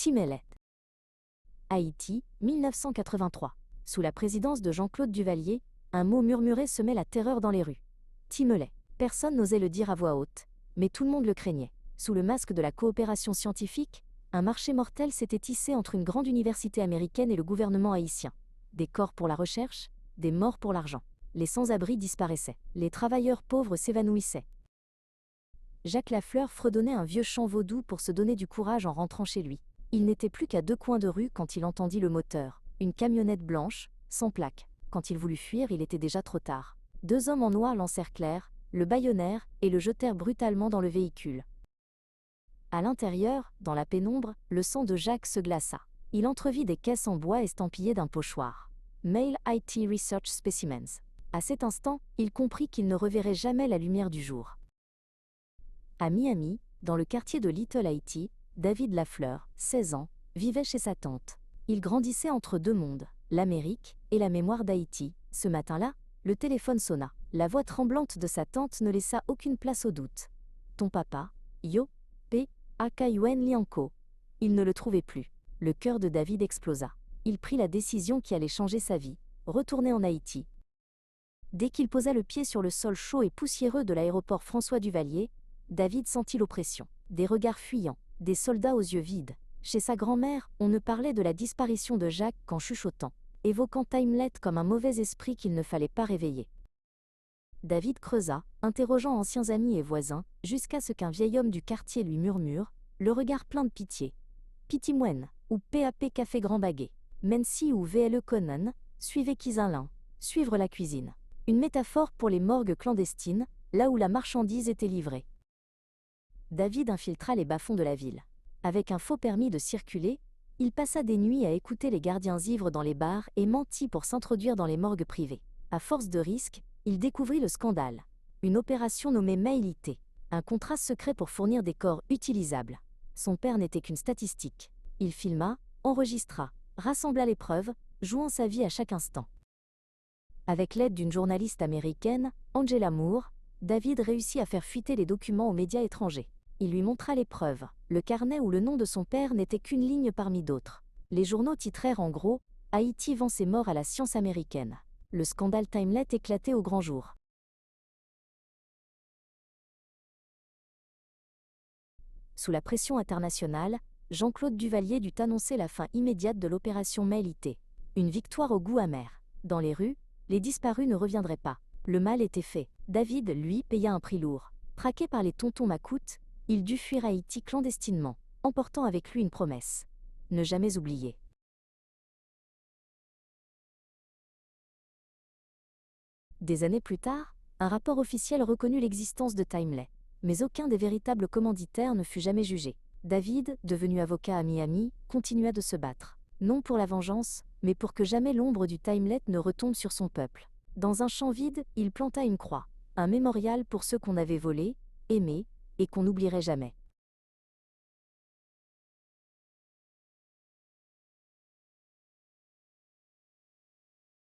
Tim Ellet. Haïti, 1983. Sous la présidence de Jean-Claude Duvalier, un mot murmuré semait la terreur dans les rues. Tim Ellet. Personne n'osait le dire à voix haute, mais tout le monde le craignait. Sous le masque de la coopération scientifique, un marché mortel s'était tissé entre une grande université américaine et le gouvernement haïtien. Des corps pour la recherche, des morts pour l'argent. Les sans-abri disparaissaient, les travailleurs pauvres s'évanouissaient. Jacques Lafleur fredonnait un vieux chant vaudou pour se donner du courage en rentrant chez lui. Il n'était plus qu'à 2 coins de rue quand il entendit le moteur, une camionnette blanche, sans plaque. Quand il voulut fuir, il était déjà trop tard. 2 hommes en noir l'encerclèrent, le bâillonnèrent et le jetèrent brutalement dans le véhicule. À l'intérieur, dans la pénombre, le sang de Jacques se glaça. Il entrevit des caisses en bois estampillées d'un pochoir. Mail IT Research Specimens. À cet instant, il comprit qu'il ne reverrait jamais la lumière du jour. À Miami, dans le quartier de Little Haiti, David Lafleur, 16 ans, vivait chez sa tante. Il grandissait entre 2 mondes, l'Amérique et la mémoire d'Haïti. Ce matin-là, le téléphone sonna. La voix tremblante de sa tante ne laissa aucune place au doute. « Ton papa, Yo, P. Akayuen Lianco. » Il ne le trouvait plus. Le cœur de David explosa. Il prit la décision qui allait changer sa vie, retourner en Haïti. Dès qu'il posa le pied sur le sol chaud et poussiéreux de l'aéroport François Duvalier, David sentit l'oppression. Des regards fuyants, des soldats aux yeux vides. Chez sa grand-mère, on ne parlait de la disparition de Jacques qu'en chuchotant, évoquant Tim Ellet comme un mauvais esprit qu'il ne fallait pas réveiller. David creusa, interrogeant anciens amis et voisins, jusqu'à ce qu'un vieil homme du quartier lui murmure, le regard plein de pitié. « Pitimwen, ou PAP Café Grand Baguet. Mensi ou VLE Conan, suivez Kizinlin, suivre la cuisine. » Une métaphore pour les morgues clandestines, là où la marchandise était livrée. David infiltra les bas-fonds de la ville. Avec un faux permis de circuler, il passa des nuits à écouter les gardiens ivres dans les bars et mentit pour s'introduire dans les morgues privées. À force de risques, il découvrit le scandale. Une opération nommée Mail-IT, un contrat secret pour fournir des corps utilisables. Son père n'était qu'une statistique. Il filma, enregistra, rassembla les preuves, jouant sa vie à chaque instant. Avec l'aide d'une journaliste américaine, Angela Moore, David réussit à faire fuiter les documents aux médias étrangers. Il lui montra les preuves. Le carnet où le nom de son père n'était qu'une ligne parmi d'autres. Les journaux titrèrent en gros « Haïti vend ses morts à la science américaine ». Le scandale Tim Ellet éclatait au grand jour. Sous la pression internationale, Jean-Claude Duvalier dut annoncer la fin immédiate de l'opération Mail-IT. Une victoire au goût amer. Dans les rues, les disparus ne reviendraient pas. Le mal était fait. David, lui, paya un prix lourd. Traqué par les tontons macoutes, il dut fuir Haïti clandestinement, emportant avec lui une promesse. Ne jamais oublier. Des années plus tard, un rapport officiel reconnut l'existence de Tim Ellet, mais aucun des véritables commanditaires ne fut jamais jugé. David, devenu avocat à Miami, continua de se battre. Non pour la vengeance, mais pour que jamais l'ombre du Tim Ellet ne retombe sur son peuple. Dans un champ vide, il planta une croix, un mémorial pour ceux qu'on avait volés, aimés, et qu'on n'oublierait jamais.